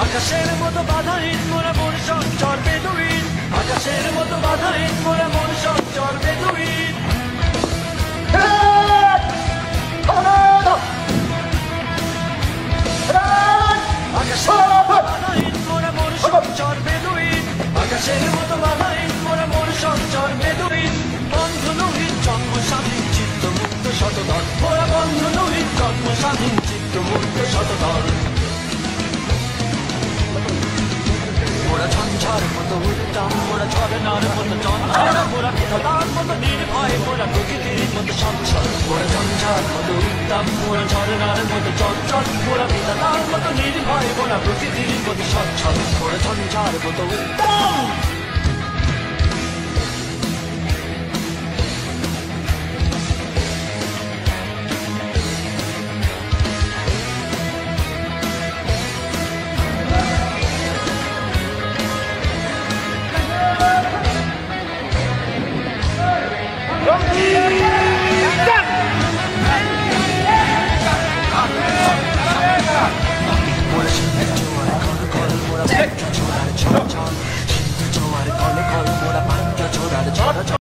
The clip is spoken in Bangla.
আকাশের মতো বাধাহীন মোরা মন সঞ্চর বেদুইন আকাশের মতো বাধাহীন মোরা মন সঞ্চর বেদুইন আকাশের মতো বাধাহীন মোরা মন সঞ্চর বেদুইন আকাশের মতো বাধাহীন মোরা মন সঞ্চর বেদুইন বন্ধু নহিত জন্ম স্বাধীন চিত্ত মুক্ত শতদল মোরা বন্ধু নহিত জন্ম স্বাধীন চিত্ত মুক্ত শতদল মোরা ঝঞ্ঝার মতো উত্তম মোরা ঝরনার মতো চঞ্চল মোরা বিধাতার মতো নির্ভয় মোরা প্রকৃতির মতো সচ্ছল মোরা ঝঞ্ঝার মতো উত্তম মোরা ঝরনার মতো চঞ্চল মোরা বিধাতার মতো নির্ভয় মোরা প্রকৃতির মতো সচ্ছল মোরা ঝঞ্ঝার মতো উত্তম মোরা